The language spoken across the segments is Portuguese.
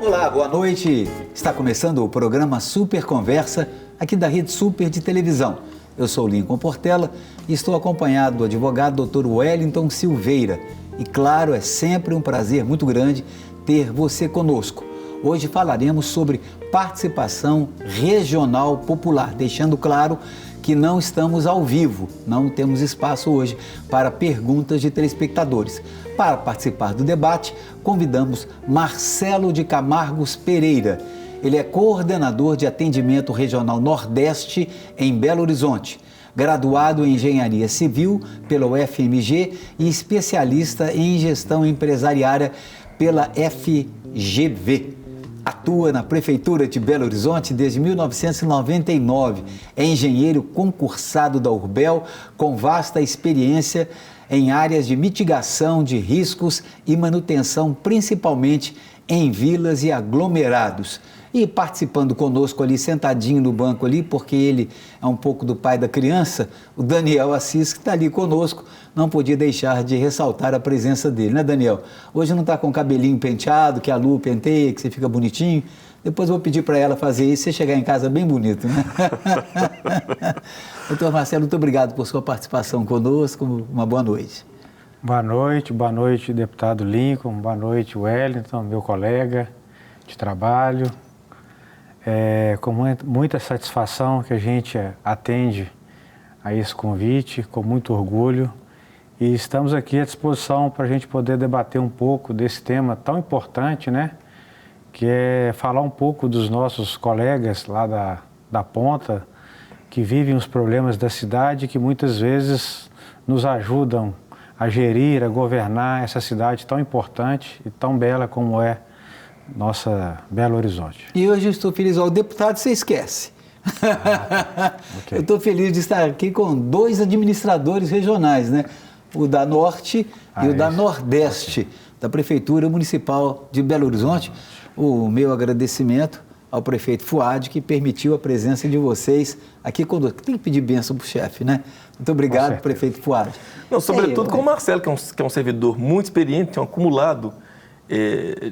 Olá, boa noite. Está começando o programa Super Conversa, aqui da Rede Super de Televisão. Eu sou Lincoln Portela e estou acompanhado do advogado Dr. Wellington Silveira. E claro, é sempre um prazer muito grande ter você conosco. Hoje falaremos sobre participação regional popular, deixando claro que não estamos ao vivo, não temos espaço hoje para perguntas de telespectadores. Para participar do debate, convidamos Marcelo de Camargos Pereira. Ele é coordenador de atendimento regional Nordeste em Belo Horizonte, graduado em Engenharia Civil pela UFMG e especialista em gestão empresarial pela FGV. Atua na Prefeitura de Belo Horizonte desde 1999. É engenheiro concursado da Urbel, com vasta experiência em áreas de mitigação de riscos e manutenção, principalmente em vilas e aglomerados. E participando conosco ali, sentadinho no banco ali, porque ele é um pouco do pai da criança, o Daniel Assis, que está ali conosco, não podia deixar de ressaltar a presença dele, né, Daniel? Hoje não está com o cabelinho penteado, que a Lu penteia, que você fica bonitinho. Depois eu vou pedir para ela fazer isso, você chegar em casa bem bonito, né? Doutor Marcelo, muito obrigado por sua participação conosco, uma boa noite. Boa noite, deputado Lincoln, boa noite, Wellington, meu colega de trabalho. É com muita satisfação que a gente atende a esse convite, com muito orgulho, e estamos aqui à disposição para a gente poder debater um pouco desse tema tão importante, né? Que é falar um pouco dos nossos colegas lá da ponta, que vivem os problemas da cidade, que muitas vezes nos ajudam a gerir, a governar essa cidade tão importante e tão bela como é nossa Belo Horizonte. E hoje eu estou feliz, o deputado você esquece. Okay. Eu estou feliz de estar aqui com dois administradores regionais, né? O da Norte e o da Nordeste, da Prefeitura Municipal de Belo Horizonte. O meu agradecimento ao prefeito Fuad, que permitiu a presença de vocês aqui conosco. Tem que pedir bênção para o chefe, né? Muito obrigado, prefeito Fuad. Não, sobretudo com o Marcelo, que é um servidor muito experiente, tem um acumulado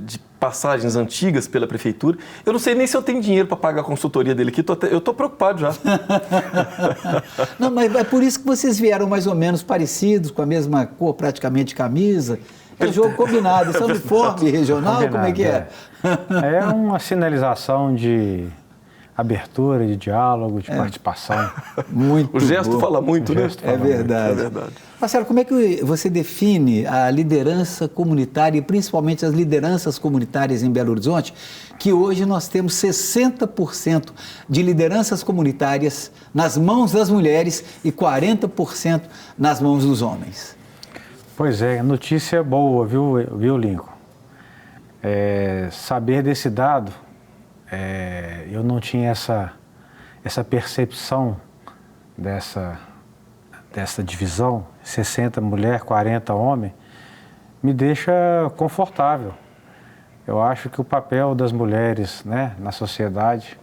de passagens antigas pela prefeitura. Eu não sei nem se eu tenho dinheiro para pagar a consultoria dele aqui, eu estou preocupado já. Não, mas é por isso que vocês vieram mais ou menos parecidos, com a mesma cor praticamente de camisa. É jogo combinado, esse é uniforme regional, combinado, como é que é? É uma sinalização de abertura, de diálogo, de participação. Muito o gesto bom. Fala muito, né? É verdade. Marcelo, como é que você define a liderança comunitária e principalmente as lideranças comunitárias em Belo Horizonte, que hoje nós temos 60% de lideranças comunitárias nas mãos das mulheres e 40% nas mãos dos homens? Pois é, notícia boa, viu Lincoln? Saber desse dado, eu não tinha essa percepção dessa divisão, 60 mulher, 40 homem, me deixa confortável. Eu acho que o papel das mulheres, né, na sociedade,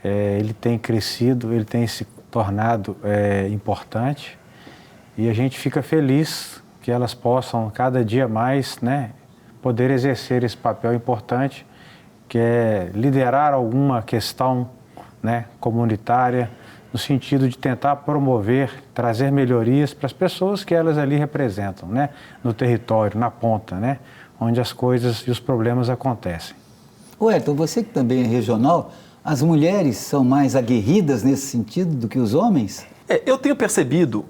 ele tem crescido, ele tem se tornado importante, e a gente fica feliz que elas possam cada dia mais, né, poder exercer esse papel importante, que é liderar alguma questão, né, comunitária, no sentido de tentar promover, trazer melhorias para as pessoas que elas ali representam, né, no território, na ponta, né, onde as coisas e os problemas acontecem. Wellington, você que também é regional, as mulheres são mais aguerridas nesse sentido do que os homens? Eu tenho percebido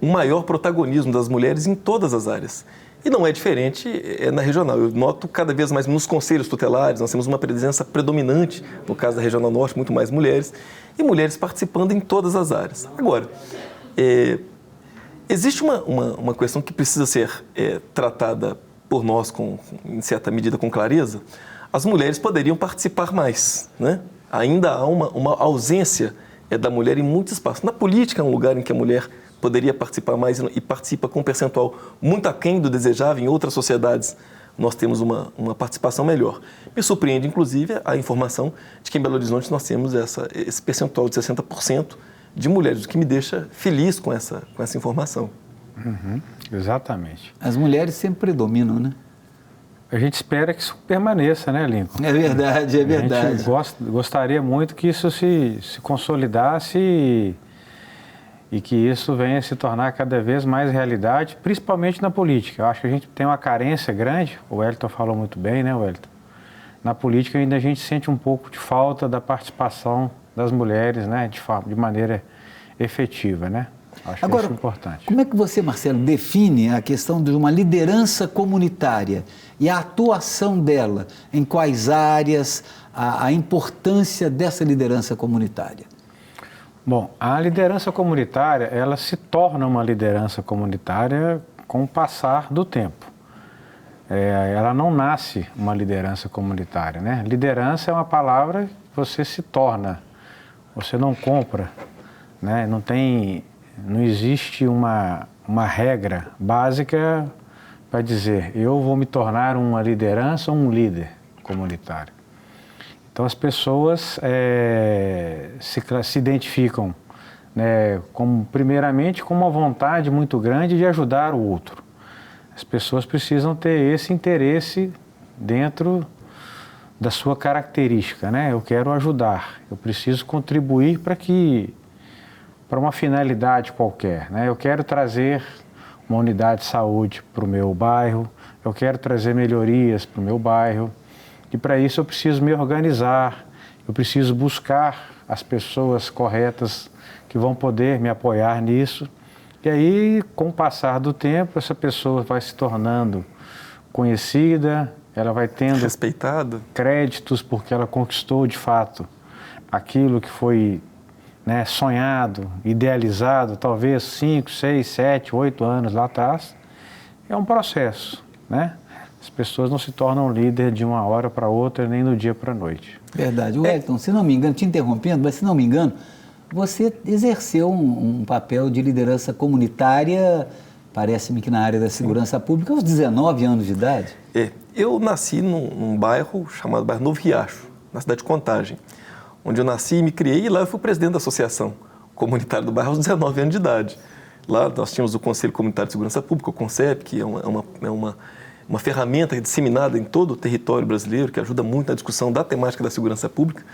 um maior protagonismo das mulheres em todas as áreas. E não é diferente na regional. Eu noto cada vez mais nos conselhos tutelares, nós temos uma presença predominante, no caso da Regional Norte, muito mais mulheres, e mulheres participando em todas as áreas. Agora, existe uma questão que precisa ser tratada por nós, em certa medida, com clareza. As mulheres poderiam participar mais, né? Ainda há uma ausência da mulher em muitos espaços. Na política é um lugar em que a mulher poderia participar mais e participa com um percentual muito aquém do desejável. Em outras sociedades nós temos uma participação melhor. Me surpreende, inclusive, a informação de que em Belo Horizonte nós temos esse percentual de 60% de mulheres, o que me deixa feliz com essa informação. Exatamente. As mulheres sempre predominam, né? A gente espera que isso permaneça, né, Lincoln? É verdade, é verdade. A gente gostaria muito que isso se consolidasse e que isso venha a se tornar cada vez mais realidade, principalmente na política. Eu acho que a gente tem uma carência grande, o Wellington falou muito bem, né, Wellington? Na política ainda a gente sente um pouco de falta da participação das mulheres, né, de maneira efetiva, né? Acho Agora, isso importante. Como é que você, Marcelo, define a questão de uma liderança comunitária e a atuação dela, em quais áreas, a importância dessa liderança comunitária? Bom, a liderança comunitária, ela se torna uma liderança comunitária com o passar do tempo. Ela não nasce uma liderança comunitária, né? Liderança é uma palavra que você se torna, você não compra, né? Não existe uma regra básica para dizer eu vou me tornar uma liderança ou um líder comunitário. Então as pessoas se identificam, né, primeiramente com uma vontade muito grande de ajudar o outro. As pessoas precisam ter esse interesse dentro da sua característica, né? Eu quero ajudar, eu preciso contribuir para uma finalidade qualquer, né? Eu quero trazer uma unidade de saúde para o meu bairro, eu quero trazer melhorias para o meu bairro, e para isso eu preciso me organizar, eu preciso buscar as pessoas corretas que vão poder me apoiar nisso. E aí, com o passar do tempo, essa pessoa vai se tornando conhecida, ela vai tendo respeitada, créditos porque ela conquistou de fato aquilo que foi, né, sonhado, idealizado, talvez 5, 6, 7, 8 anos lá atrás. É um processo, né? As pessoas não se tornam líder de uma hora para outra, nem do dia para a noite. Verdade. Wellington, se não me engano, te interrompendo, mas se não me engano, você exerceu um papel de liderança comunitária, parece-me que na área da segurança pública, aos 19 anos de idade. Eu nasci num bairro chamado Bairro Novo Riacho, na cidade de Contagem, onde eu nasci e me criei, e lá eu fui presidente da associação comunitária do bairro aos 19 anos de idade. Lá nós tínhamos o Conselho Comunitário de Segurança Pública, o CONSEP, que é uma ferramenta disseminada em todo o território brasileiro, que ajuda muito na discussão da temática da segurança pública.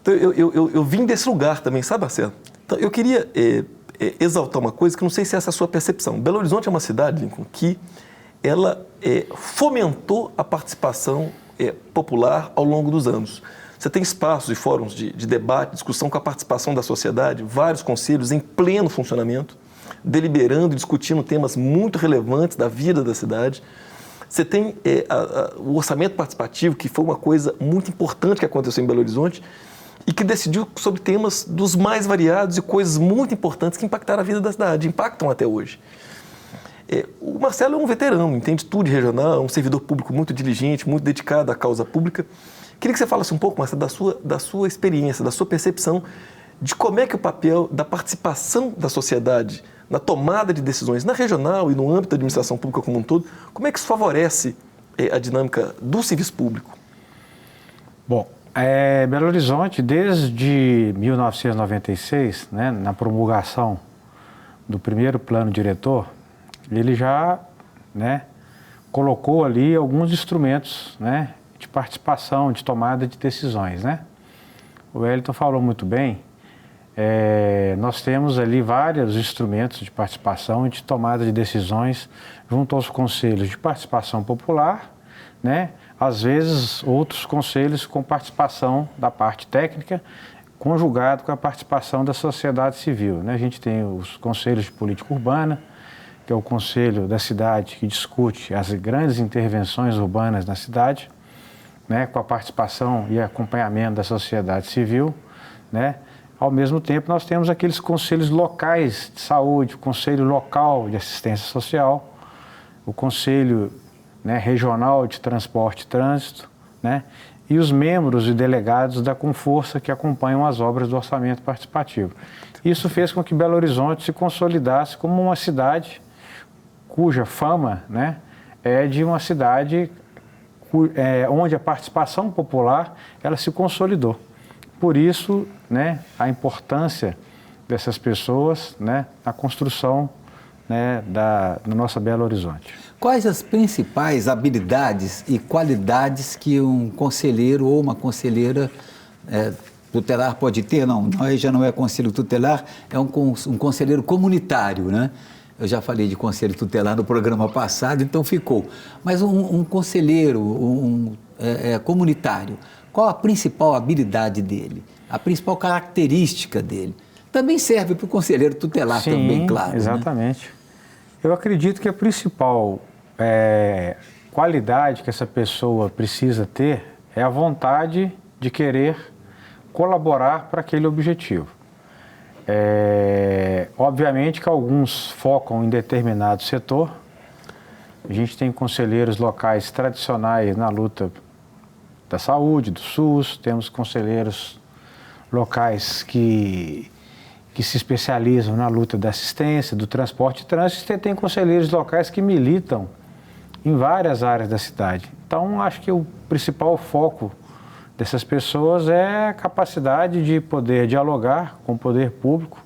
Então, eu vim desse lugar também, sabe, Marcelo? Então, eu queria exaltar uma coisa que não sei se essa é a sua percepção. Belo Horizonte é uma cidade, Lincoln, que ela fomentou a participação popular ao longo dos anos. Você tem espaços e fóruns de debate, discussão com a participação da sociedade, vários conselhos em pleno funcionamento, deliberando e discutindo temas muito relevantes da vida da cidade. Você tem o orçamento participativo, que foi uma coisa muito importante que aconteceu em Belo Horizonte e que decidiu sobre temas dos mais variados e coisas muito importantes que impactaram a vida da cidade, impactam até hoje. O Marcelo é um veterano, entende tudo de regional, é um servidor público muito diligente, muito dedicado à causa pública. Queria que você falasse um pouco, Marcelo, da sua experiência, da sua percepção de como é que o papel da participação da sociedade na tomada de decisões na regional e no âmbito da administração pública como um todo, como é que isso favorece a dinâmica do serviço público? Bom, Belo Horizonte, desde 1996, né, na promulgação do primeiro plano diretor, ele já, né, colocou ali alguns instrumentos, né, de participação, de tomada de decisões, né? O Wellington falou muito bem, nós temos ali vários instrumentos de participação e de tomada de decisões junto aos conselhos de participação popular, né? Às vezes outros conselhos com participação da parte técnica, conjugado com a participação da sociedade civil, né? A gente tem os conselhos de política urbana, que é o conselho da cidade que discute as grandes intervenções urbanas na cidade, né, com a participação e acompanhamento da sociedade civil, né? Ao mesmo tempo, nós temos aqueles conselhos locais de saúde, o conselho local de assistência social, o conselho, né, regional de transporte e trânsito, né, e os membros e delegados da Conforça que acompanham as obras do orçamento participativo. Isso fez com que Belo Horizonte se consolidasse como uma cidade cuja fama, né, é de uma cidade onde a participação popular ela se consolidou. Por isso, né, a importância dessas pessoas, né, na construção né, do nossa Belo Horizonte. Quais as principais habilidades e qualidades que um conselheiro ou uma conselheira tutelar pode ter? Não, aí já não é conselho tutelar, é um conselheiro comunitário, né? Eu já falei de conselho tutelar no programa passado, então ficou. Mas um conselheiro comunitário, qual a principal habilidade dele? A principal característica dele? Também serve para o conselheiro tutelar, Sim, também, claro. Exatamente. Né? Eu acredito que a principal qualidade que essa pessoa precisa ter é a vontade de querer colaborar para aquele objetivo. Obviamente que alguns focam em determinado setor. A gente tem conselheiros locais tradicionais na luta da saúde, do SUS, temos conselheiros locais que se especializam na luta da assistência, do transporte e trânsito, e tem conselheiros locais que militam em várias áreas da cidade. Então, acho que o principal foco dessas pessoas é a capacidade de poder dialogar com o poder público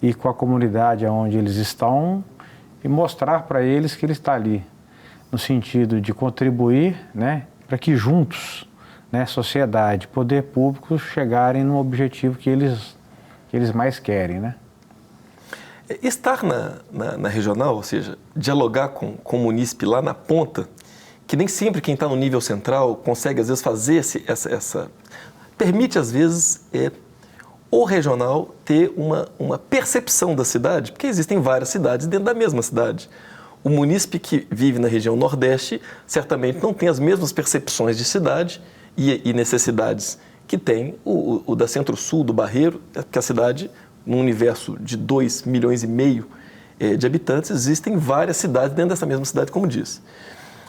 e com a comunidade onde eles estão e mostrar para eles que ele está ali, no sentido de contribuir, né, para que juntos, né, sociedade, poder público, chegarem no objetivo que eles mais querem, né? Estar na regional, ou seja, dialogar com o munícipe lá na ponta, que nem sempre quem está no nível central consegue, às vezes, fazer permite, às vezes, o regional ter uma percepção da cidade, porque existem várias cidades dentro da mesma cidade. O munícipe que vive na região Nordeste certamente não tem as mesmas percepções de cidade e necessidades que tem o da Centro-Sul, do Barreiro, porque a cidade, num universo de 2,5 milhões de habitantes, existem várias cidades dentro dessa mesma cidade, como diz.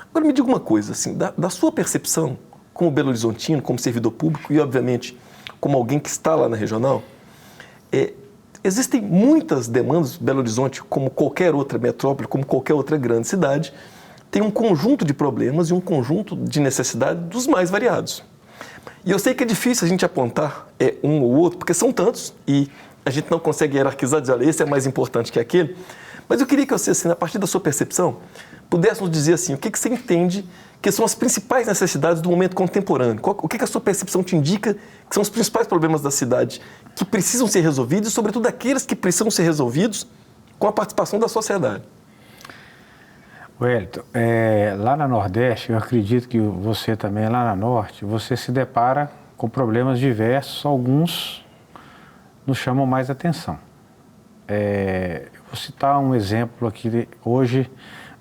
Agora me diga uma coisa, assim, da sua percepção como Belo Horizontino, como servidor público e, obviamente, como alguém que está lá na regional, existem muitas demandas. Belo Horizonte, como qualquer outra metrópole, como qualquer outra grande cidade, tem um conjunto de problemas e um conjunto de necessidades dos mais variados. E eu sei que é difícil a gente apontar um ou outro, porque são tantos e a gente não consegue hierarquizar, dizer, olha, esse é mais importante que aquele. Mas eu queria que você, assim, a partir da sua percepção, pudesse nos dizer assim, o que você entende que são as principais necessidades do momento contemporâneo? O que a sua percepção te indica que são os principais problemas da cidade que precisam ser resolvidos e, sobretudo, aqueles que precisam ser resolvidos com a participação da sociedade? Wellington, lá na Nordeste, eu acredito que você também, lá na Norte, você se depara com problemas diversos, alguns nos chamam mais atenção. Eu vou citar um exemplo aqui hoje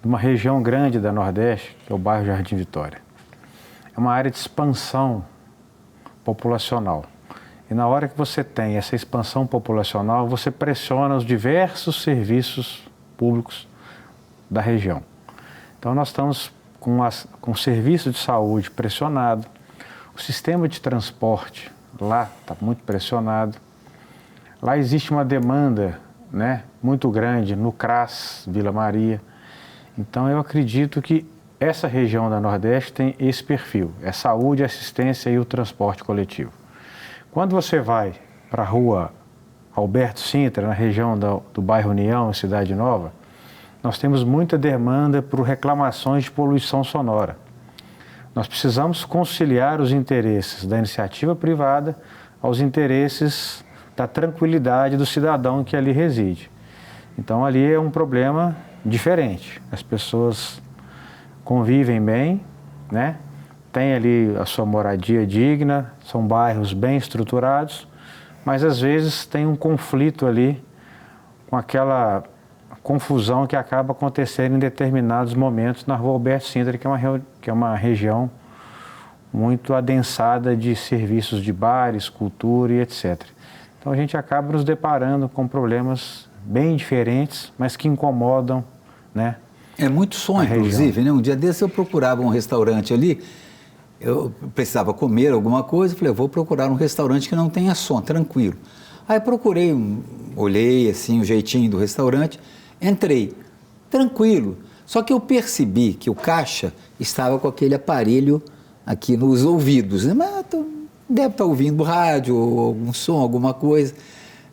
de uma região grande da Nordeste, que é o bairro Jardim Vitória. É uma área de expansão populacional. E na hora que você tem essa expansão populacional, você pressiona os diversos serviços públicos da região. Então, nós estamos com o serviço de saúde pressionado, o sistema de transporte lá está muito pressionado, lá existe uma demanda, né, muito grande no CRAS, Vila Maria. Então, eu acredito que essa região da Nordeste tem esse perfil, é saúde, assistência e o transporte coletivo. Quando você vai para a rua Alberto Sintra, na região do bairro União, Cidade Nova, nós temos muita demanda por reclamações de poluição sonora. Nós precisamos conciliar os interesses da iniciativa privada aos interesses da tranquilidade do cidadão que ali reside. Então, ali é um problema diferente. As pessoas convivem bem, né? Tem ali a sua moradia digna, são bairros bem estruturados, mas às vezes tem um conflito ali com aquela confusão que acaba acontecendo em determinados momentos na rua Alberto Sintra, que é uma região muito adensada de serviços de bares, cultura e etc. Então a gente acaba nos deparando com problemas bem diferentes, mas que incomodam, né? É muito som, inclusive, né? Um dia desse eu procurava um restaurante ali, eu precisava comer alguma coisa, falei, eu vou procurar um restaurante que não tenha som, tranquilo. Aí procurei, olhei assim o jeitinho do restaurante, entrei, tranquilo. Só que eu percebi que o caixa estava com aquele aparelho aqui nos ouvidos, né? Mas deve estar ouvindo rádio, ou algum som, alguma coisa.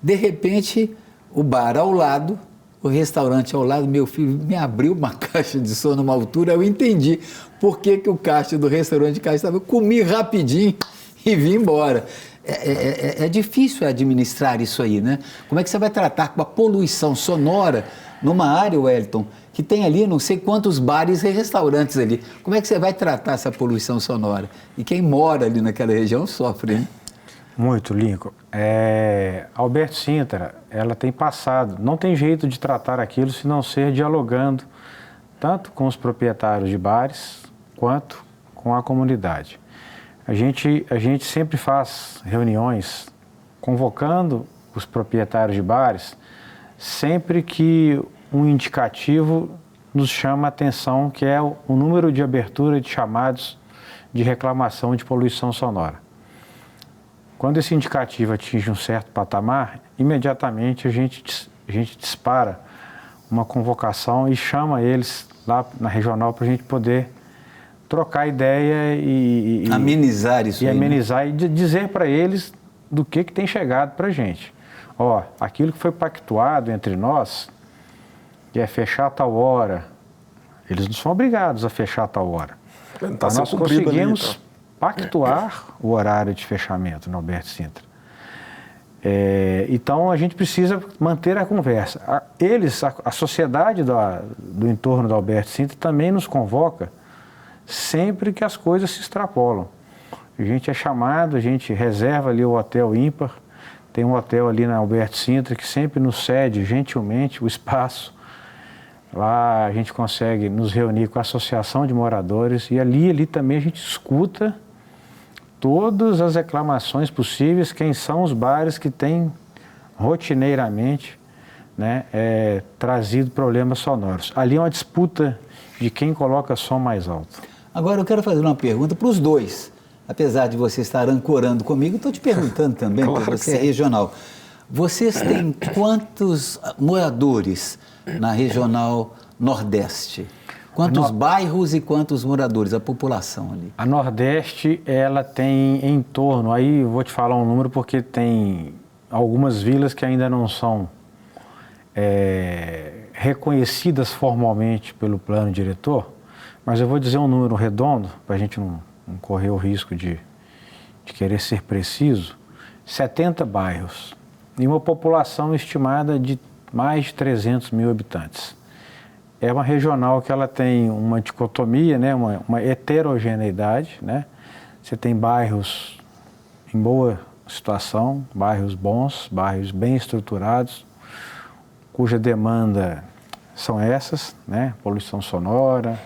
De repente, o bar ao lado, o restaurante ao lado, meu filho me abriu uma caixa de som numa altura, eu entendi por que o caixa do restaurante de casa estava, comi rapidinho e vim embora. É difícil administrar isso aí, né? Como é que você vai tratar com a poluição sonora numa área, Wellington, que tem ali não sei quantos bares e restaurantes ali? Como é que você vai tratar essa poluição sonora? E quem mora ali naquela região sofre, hein? Muito, Lincoln. Alberto Sintra, ela tem passado, não tem jeito de tratar aquilo se não ser dialogando tanto com os proprietários de bares quanto com a comunidade. A gente sempre faz reuniões convocando os proprietários de bares sempre que um indicativo nos chama a atenção, que é o número de abertura de chamados de reclamação de poluição sonora. Quando esse indicativo atinge um certo patamar, imediatamente a gente dispara uma convocação e chama eles lá na regional para a gente poder trocar ideia e amenizar isso. E amenizar, né? E dizer para eles do que tem chegado para a gente. Aquilo que foi pactuado entre nós, que é fechar a tal hora, eles não são obrigados a fechar a tal hora. Nós conseguimos pactuar o horário de fechamento no Alberto Sintra. Então a gente precisa manter a conversa. A sociedade do entorno do Alberto Sintra também nos convoca sempre que as coisas se extrapolam. A gente é chamado, a gente reserva ali o Hotel Ímpar, tem um hotel ali na Alberto Sintra que sempre nos cede gentilmente o espaço. Lá a gente consegue nos reunir com a associação de moradores e ali também a gente escuta todas as reclamações possíveis, quem são os bares que têm rotineiramente, né, trazido problemas sonoros. Ali é uma disputa de quem coloca som mais alto. Agora eu quero fazer uma pergunta para os dois. Apesar de você estar ancorando comigo, estou te perguntando também, claro, porque você é regional. Vocês têm quantos moradores na regional Nordeste? Quantos bairros e quantos moradores, a população ali? A Nordeste, ela tem em torno, aí eu vou te falar um número porque tem algumas vilas que ainda não são reconhecidas formalmente pelo plano diretor, mas eu vou dizer um número redondo, para a gente não correr o risco de querer ser preciso, 70 bairros e uma população estimada de mais de 300 mil habitantes. É uma regional que ela tem uma dicotomia, né, uma heterogeneidade, né? Você tem bairros em boa situação, bairros bons, bairros bem estruturados, cuja demanda são essas, né? Poluição sonora,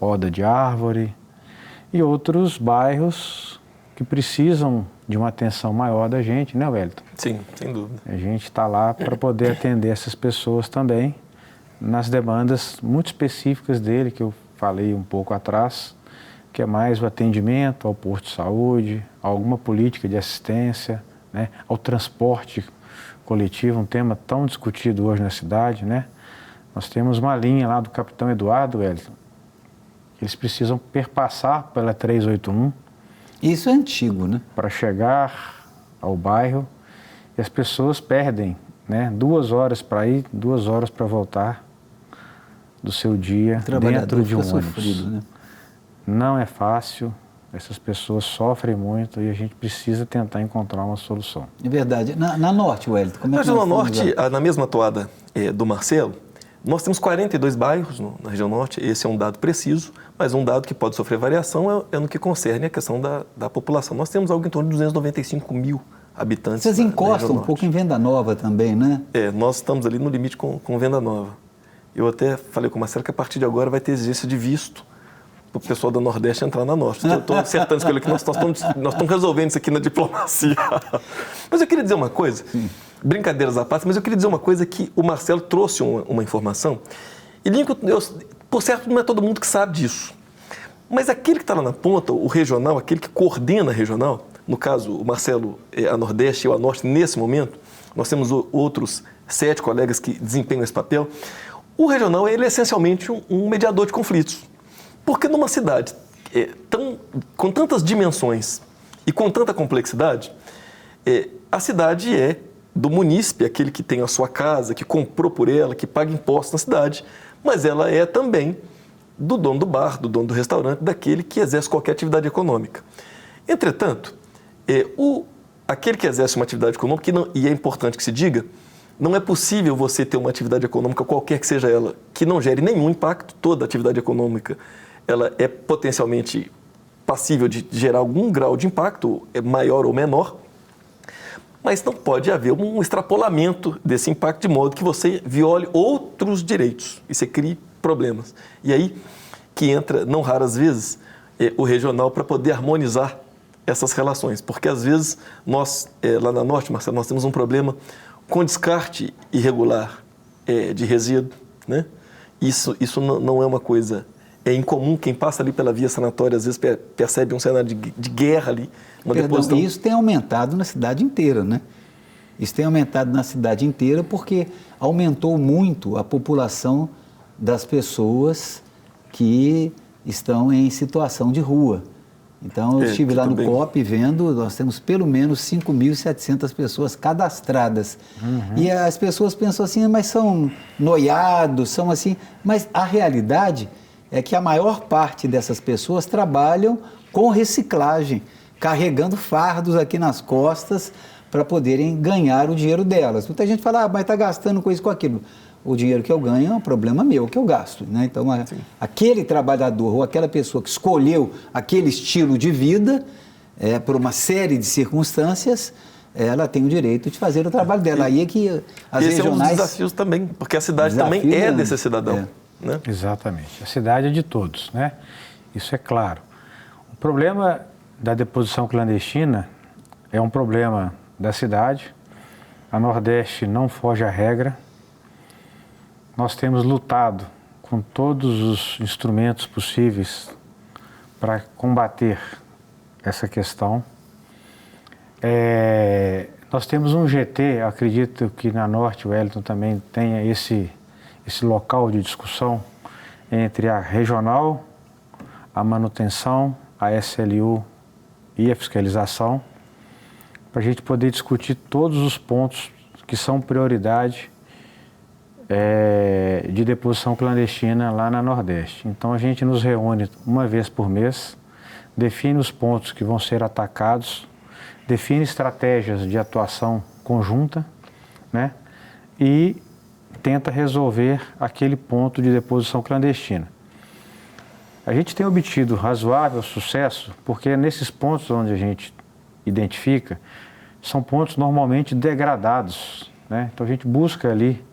poda de árvore, e outros bairros que precisam de uma atenção maior da gente, né, Wellington? Sim, sem dúvida. A gente está lá para poder atender essas pessoas também, nas demandas muito específicas dele, que eu falei um pouco atrás, que é mais o atendimento ao posto de saúde, a alguma política de assistência, né, ao transporte coletivo, um tema tão discutido hoje na cidade, né? Nós temos uma linha lá do Capitão Eduardo, Wellington, eles precisam perpassar pela 381. Isso é antigo, né? Para chegar ao bairro, e as pessoas perdem, né, 2 horas para ir, 2 horas para voltar do seu dia dentro de um ônibus. Sofrido, né? Não é fácil, essas pessoas sofrem muito e a gente precisa tentar encontrar uma solução. É verdade. Na Norte, Wellington, como é que Na Norte, na mesma toada do Marcelo, nós temos 42 bairros na região Norte, esse é um dado preciso, mas um dado que pode sofrer variação é no que concerne a questão da população. Nós temos algo em torno de 295 mil habitantes. Vocês encostam um pouco em Venda Nova também, né? Nós estamos ali no limite com Venda Nova. Eu até falei com o Marcelo que a partir de agora vai ter exigência de visto para o pessoal da Nordeste entrar na Norte. Estou acertando com ele que nós estamos resolvendo isso aqui na diplomacia. Mas eu queria dizer uma coisa, brincadeiras à parte, mas eu queria dizer uma coisa que o Marcelo trouxe uma informação. E Lincoln, por certo, não é todo mundo que sabe disso. Mas aquele que está lá na ponta, o regional, aquele que coordena a regional, no caso, o Marcelo a Nordeste e eu a Norte, nesse momento, nós temos outros 7 colegas que desempenham esse papel. O regional ele é essencialmente um mediador de conflitos. Porque numa cidade com tantas dimensões e com tanta complexidade, a cidade é do munícipe, aquele que tem a sua casa, que comprou por ela, que paga impostos na cidade, mas ela é também do dono do bar, do dono do restaurante, daquele que exerce qualquer atividade econômica. Entretanto, aquele que exerce uma atividade econômica, e é importante que se diga, não é possível você ter uma atividade econômica, qualquer que seja ela, que não gere nenhum impacto. Toda atividade econômica ela é potencialmente passível de gerar algum grau de impacto, maior ou menor, mas não pode haver um extrapolamento desse impacto de modo que você viole outros direitos e você crie problemas. E aí que entra, não raras vezes, o regional para poder harmonizar essas relações, porque às vezes nós, lá na Norte, Marcelo, nós temos um problema com descarte irregular de resíduo, né? Isso não é uma coisa incomum. Quem passa ali pela via sanatória às vezes percebe um cenário de guerra ali, uma deposição. E isso tem aumentado na cidade inteira, né? Isso tem aumentado na cidade inteira porque aumentou muito a população das pessoas que estão em situação de rua. Então, eu estive lá no COP vendo, nós temos pelo menos 5.700 pessoas cadastradas. E as pessoas pensam assim, mas são noiados, são assim. Mas a realidade é que a maior parte dessas pessoas trabalham com reciclagem, carregando fardos aqui nas costas para poderem ganhar o dinheiro delas. Muita gente fala, mas está gastando com isso, com aquilo. O dinheiro que eu ganho é um problema meu, que eu gasto, né? Então, aquele trabalhador ou aquela pessoa que escolheu aquele estilo de vida, por uma série de circunstâncias, ela tem o direito de fazer o trabalho dela. Aí é que as regionais... Esse é um dos desafios também, porque a cidade também é desse cidadão. Né? Exatamente. A cidade é de todos, né? Isso é claro. O problema da deposição clandestina é um problema da cidade. A Nordeste não foge à regra. Nós temos lutado com todos os instrumentos possíveis para combater essa questão. Nós temos um GT, acredito que na Norte o Wellington também tenha esse local de discussão entre a regional, a manutenção, a SLU e a fiscalização, para a gente poder discutir todos os pontos que são prioridade de deposição clandestina lá na Nordeste. Então a gente nos reúne uma vez por mês, define os pontos que vão ser atacados, define estratégias de atuação conjunta, né? E tenta resolver aquele ponto de deposição clandestina. A gente tem obtido razoável sucesso porque nesses pontos onde a gente identifica, são pontos normalmente degradados, né? Então a gente busca ali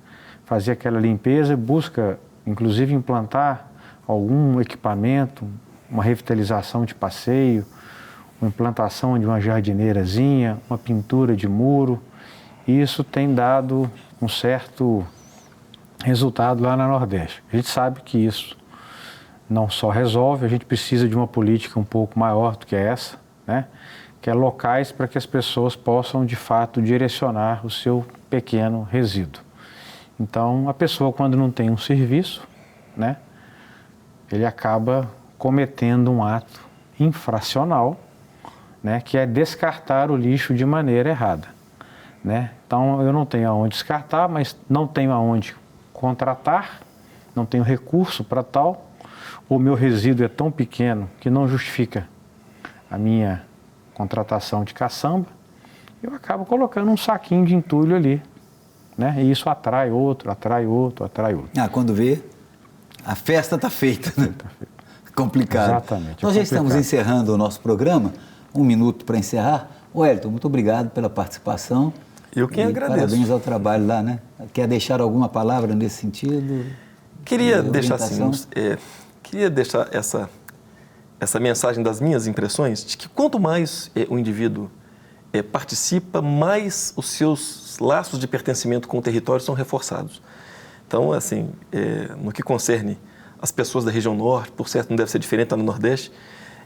fazer aquela limpeza, busca inclusive implantar algum equipamento, uma revitalização de passeio, uma implantação de uma jardineirazinha, uma pintura de muro. E isso tem dado um certo resultado lá na Nordeste. A gente sabe que isso não só resolve, a gente precisa de uma política um pouco maior do que essa, né? Que é locais para que as pessoas possam de fato direcionar o seu pequeno resíduo. Então, a pessoa, quando não tem um serviço, né, ele acaba cometendo um ato infracional, né, que é descartar o lixo de maneira errada, né? Então, eu não tenho aonde descartar, mas não tenho aonde contratar, não tenho recurso para tal, o meu resíduo é tão pequeno que não justifica a minha contratação de caçamba, eu acabo colocando um saquinho de entulho ali, né? E isso atrai outro, atrai outro, atrai outro. Quando vê, a festa está feita, né? Complicado. Exatamente. Nós já estamos encerrando o nosso programa, 1 minuto para encerrar. Wellington, muito obrigado pela participação. Eu quem agradeço. Parabéns ao trabalho lá, né? Quer deixar alguma palavra nesse sentido? Queria deixar assim, essa mensagem das minhas impressões, de que quanto mais o indivíduo participa, mais os seus laços de pertencimento com o território são reforçados. Então, assim, no que concerne as pessoas da região norte, por certo não deve ser diferente lá no Nordeste,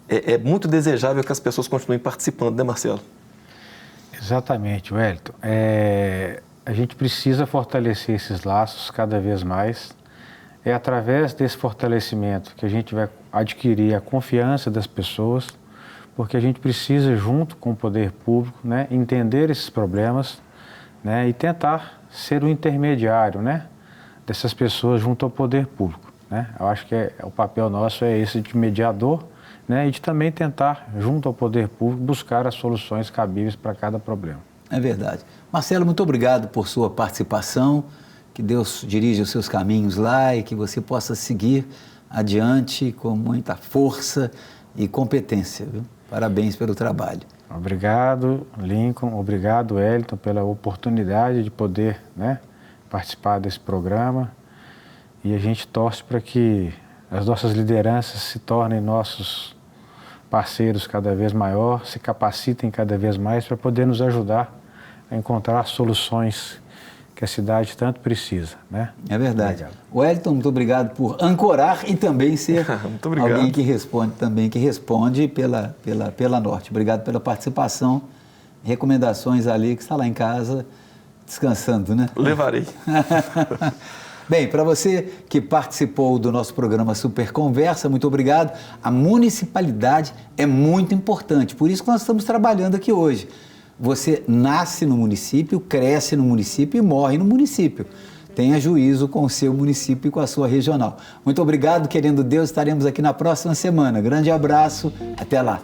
é muito desejável que as pessoas continuem participando, né, Marcelo? Exatamente, Wellington. A gente precisa fortalecer esses laços cada vez mais. É através desse fortalecimento que a gente vai adquirir a confiança das pessoas, porque a gente precisa, junto com o poder público, né, entender esses problemas, né, e tentar ser o intermediário, né, dessas pessoas junto ao poder público, né? Eu acho que o papel nosso é esse de mediador, né, e de também tentar, junto ao poder público, buscar as soluções cabíveis para cada problema. É verdade. Marcelo, muito obrigado por sua participação, que Deus dirija os seus caminhos lá e que você possa seguir adiante com muita força e competência, viu? Parabéns pelo trabalho. Obrigado, Lincoln. Obrigado, Wellington, pela oportunidade de poder, né, participar desse programa. E a gente torce para que as nossas lideranças se tornem nossos parceiros cada vez maior, se capacitem cada vez mais para poder nos ajudar a encontrar soluções que a cidade tanto precisa, né? É verdade. Obrigado. Wellington, muito obrigado por ancorar e também ser alguém que responde pela Norte. Obrigado pela participação. Recomendações ali que está lá em casa descansando, né? Levarei. Bem, para você que participou do nosso programa Super Conversa, muito obrigado. A municipalidade é muito importante, por isso que nós estamos trabalhando aqui hoje. Você nasce no município, cresce no município e morre no município. Tenha juízo com o seu município e com a sua regional. Muito obrigado, querendo Deus, estaremos aqui na próxima semana. Grande abraço, até lá.